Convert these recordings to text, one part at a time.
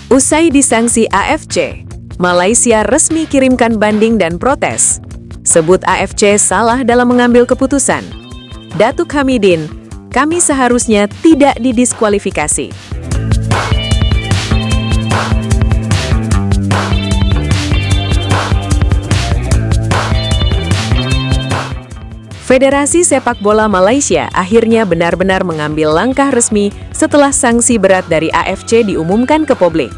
Usai disanksi AFC, Malaysia resmi kirimkan banding dan protes. Sebut AFC salah dalam mengambil keputusan. Datuk Hamidin, kami seharusnya tidak didiskualifikasi. Federasi Sepak Bola Malaysia akhirnya benar-benar mengambil langkah resmi setelah sanksi berat dari AFC diumumkan ke publik.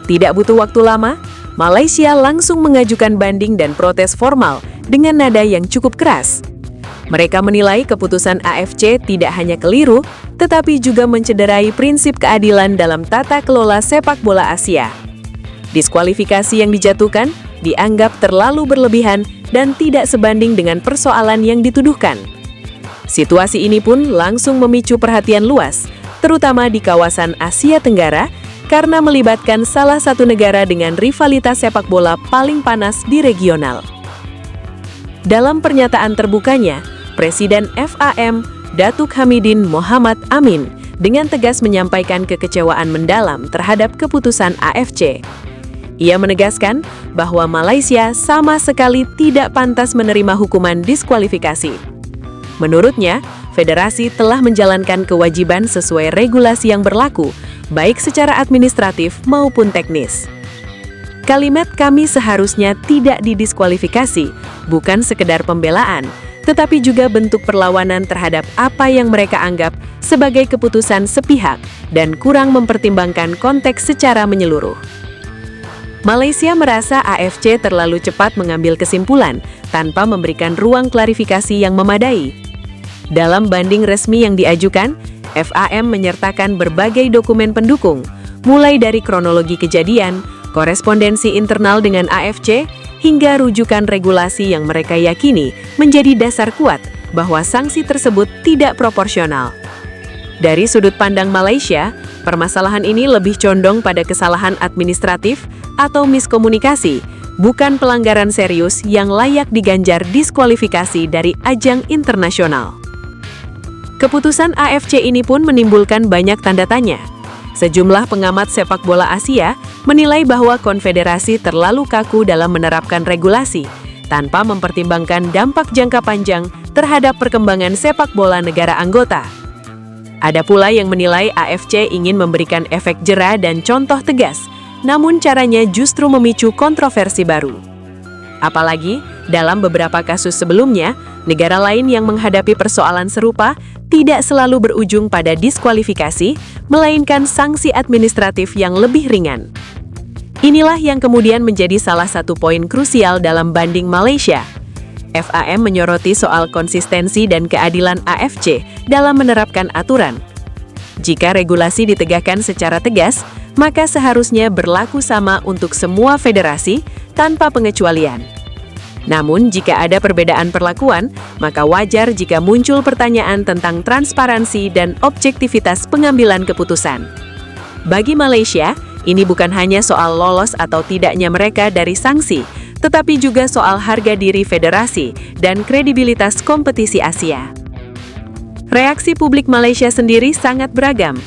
Tidak butuh waktu lama, Malaysia langsung mengajukan banding dan protes formal dengan nada yang cukup keras. Mereka menilai keputusan AFC tidak hanya keliru, tetapi juga mencederai prinsip keadilan dalam tata kelola sepak bola Asia. Diskualifikasi yang dijatuhkan dianggap terlalu berlebihan dan tidak sebanding dengan persoalan yang dituduhkan. Situasi ini pun langsung memicu perhatian luas, terutama di kawasan Asia Tenggara, karena melibatkan salah satu negara dengan rivalitas sepak bola paling panas di regional. Dalam pernyataan terbukanya, Presiden FAM, Datuk Hamidin Mohamad Amin, dengan tegas menyampaikan kekecewaan mendalam terhadap keputusan AFC. Ia menegaskan bahwa Malaysia sama sekali tidak pantas menerima hukuman diskualifikasi. Menurutnya, federasi telah menjalankan kewajiban sesuai regulasi yang berlaku, baik secara administratif maupun teknis. Kalimat "kami seharusnya tidak didiskualifikasi" bukan sekedar pembelaan, tetapi juga bentuk perlawanan terhadap apa yang mereka anggap sebagai keputusan sepihak dan kurang mempertimbangkan konteks secara menyeluruh. Malaysia merasa AFC terlalu cepat mengambil kesimpulan tanpa memberikan ruang klarifikasi yang memadai. Dalam banding resmi yang diajukan, FAM menyertakan berbagai dokumen pendukung, mulai dari kronologi kejadian, korespondensi internal dengan AFC, hingga rujukan regulasi yang mereka yakini menjadi dasar kuat bahwa sanksi tersebut tidak proporsional. Dari sudut pandang Malaysia, permasalahan ini lebih condong pada kesalahan administratif atau miskomunikasi, bukan pelanggaran serius yang layak diganjar diskualifikasi dari ajang internasional. Keputusan AFC ini pun menimbulkan banyak tanda tanya. Sejumlah pengamat sepak bola Asia menilai bahwa konfederasi terlalu kaku dalam menerapkan regulasi, tanpa mempertimbangkan dampak jangka panjang terhadap perkembangan sepak bola negara anggota. Ada pula yang menilai AFC ingin memberikan efek jera dan contoh tegas, namun caranya justru memicu kontroversi baru. Apalagi, dalam beberapa kasus sebelumnya, negara lain yang menghadapi persoalan serupa tidak selalu berujung pada diskualifikasi, melainkan sanksi administratif yang lebih ringan. Inilah yang kemudian menjadi salah satu poin krusial dalam banding Malaysia. FAM menyoroti soal konsistensi dan keadilan AFC dalam menerapkan aturan. Jika regulasi ditegakkan secara tegas, maka seharusnya berlaku sama untuk semua federasi tanpa pengecualian. Namun, jika ada perbedaan perlakuan, maka wajar jika muncul pertanyaan tentang transparansi dan objektivitas pengambilan keputusan. Bagi Malaysia, ini bukan hanya soal lolos atau tidaknya mereka dari sanksi, tetapi juga soal harga diri federasi dan kredibilitas kompetisi Asia. Reaksi publik Malaysia sendiri sangat beragam.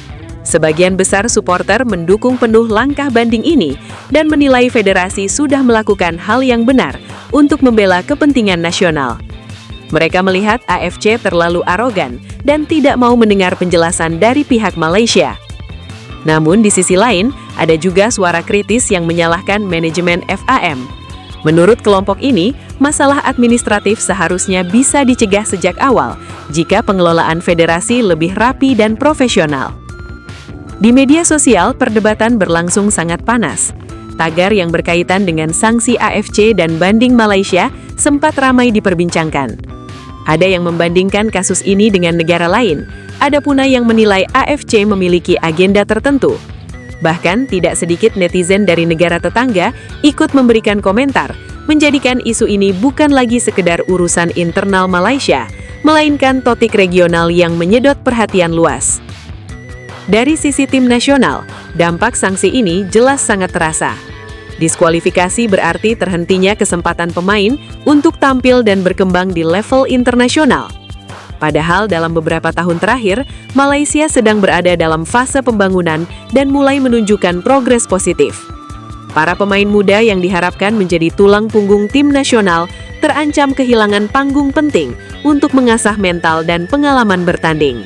Sebagian besar supporter mendukung penuh langkah banding ini dan menilai federasi sudah melakukan hal yang benar untuk membela kepentingan nasional. Mereka melihat AFC terlalu arogan dan tidak mau mendengar penjelasan dari pihak Malaysia. Namun di sisi lain, ada juga suara kritis yang menyalahkan manajemen FAM. Menurut kelompok ini, masalah administratif seharusnya bisa dicegah sejak awal jika pengelolaan federasi lebih rapi dan profesional. Di media sosial, perdebatan berlangsung sangat panas. Tagar yang berkaitan dengan sanksi AFC dan banding Malaysia sempat ramai diperbincangkan. Ada yang membandingkan kasus ini dengan negara lain, ada pula yang menilai AFC memiliki agenda tertentu. Bahkan tidak sedikit netizen dari negara tetangga ikut memberikan komentar, menjadikan isu ini bukan lagi sekedar urusan internal Malaysia, melainkan topik regional yang menyedot perhatian luas. Dari sisi tim nasional, dampak sanksi ini jelas sangat terasa. Diskualifikasi berarti terhentinya kesempatan pemain untuk tampil dan berkembang di level internasional. Padahal dalam beberapa tahun terakhir, Malaysia sedang berada dalam fase pembangunan dan mulai menunjukkan progres positif. Para pemain muda yang diharapkan menjadi tulang punggung tim nasional terancam kehilangan panggung penting untuk mengasah mental dan pengalaman bertanding.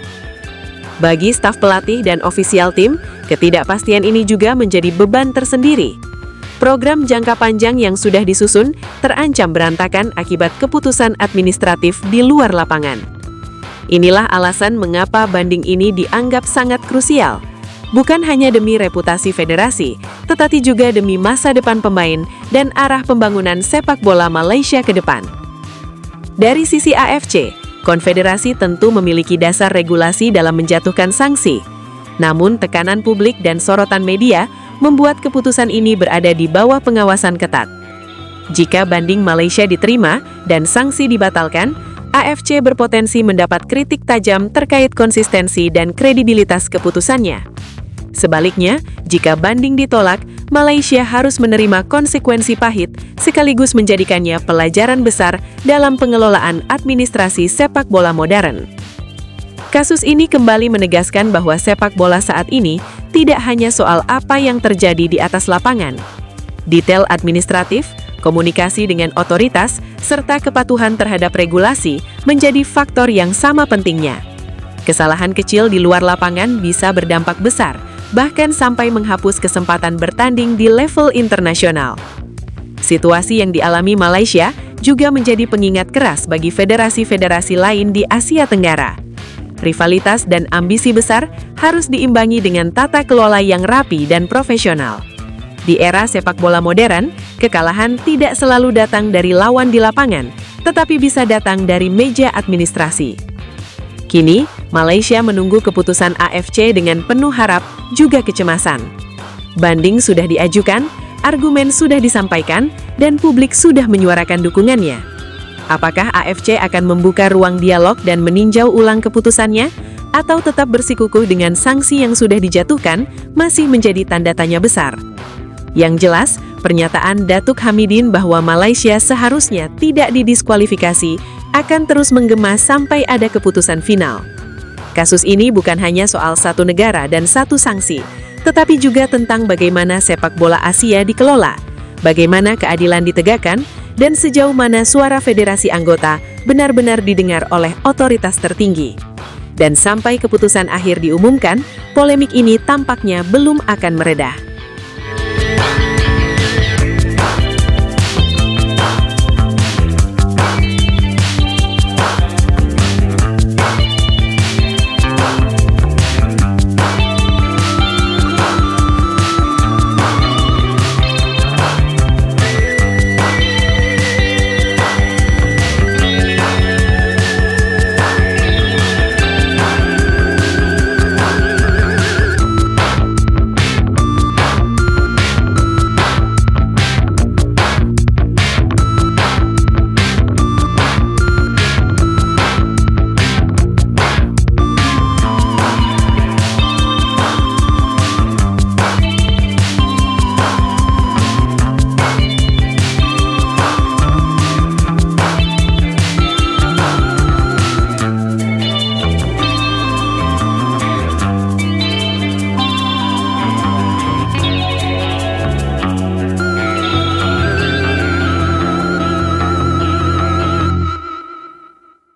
Bagi staf pelatih dan ofisial tim, ketidakpastian ini juga menjadi beban tersendiri. Program jangka panjang yang sudah disusun terancam berantakan akibat keputusan administratif di luar lapangan. Inilah alasan mengapa banding ini dianggap sangat krusial. Bukan hanya demi reputasi federasi, tetapi juga demi masa depan pemain dan arah pembangunan sepak bola Malaysia ke depan. Dari sisi AFC, konfederasi tentu memiliki dasar regulasi dalam menjatuhkan sanksi. Namun, tekanan publik dan sorotan media membuat keputusan ini berada di bawah pengawasan ketat. Jika banding Malaysia diterima dan sanksi dibatalkan, AFC berpotensi mendapat kritik tajam terkait konsistensi dan kredibilitas keputusannya. Sebaliknya, jika banding ditolak, Malaysia harus menerima konsekuensi pahit sekaligus menjadikannya pelajaran besar dalam pengelolaan administrasi sepak bola modern. Kasus ini kembali menegaskan bahwa sepak bola saat ini tidak hanya soal apa yang terjadi di atas lapangan. Detail administratif, komunikasi dengan otoritas, serta kepatuhan terhadap regulasi menjadi faktor yang sama pentingnya. Kesalahan kecil di luar lapangan bisa berdampak besar, bahkan sampai menghapus kesempatan bertanding di level internasional. Situasi yang dialami Malaysia juga menjadi pengingat keras bagi federasi-federasi lain di Asia Tenggara. Rivalitas dan ambisi besar harus diimbangi dengan tata kelola yang rapi dan profesional. Di era sepak bola modern, kekalahan tidak selalu datang dari lawan di lapangan, tetapi bisa datang dari meja administrasi. Kini, Malaysia menunggu keputusan AFC dengan penuh harap juga kecemasan. Banding sudah diajukan, argumen sudah disampaikan, dan publik sudah menyuarakan dukungannya. Apakah AFC akan membuka ruang dialog dan meninjau ulang keputusannya, atau tetap bersikukuh dengan sanksi yang sudah dijatuhkan, masih menjadi tanda tanya besar. Yang jelas, pernyataan Datuk Hamidin bahwa Malaysia seharusnya tidak didiskualifikasi akan terus menggema sampai ada keputusan final. Kasus ini bukan hanya soal satu negara dan satu sanksi, tetapi juga tentang bagaimana sepak bola Asia dikelola, bagaimana keadilan ditegakkan, dan sejauh mana suara federasi anggota benar-benar didengar oleh otoritas tertinggi. Dan sampai keputusan akhir diumumkan, polemik ini tampaknya belum akan mereda.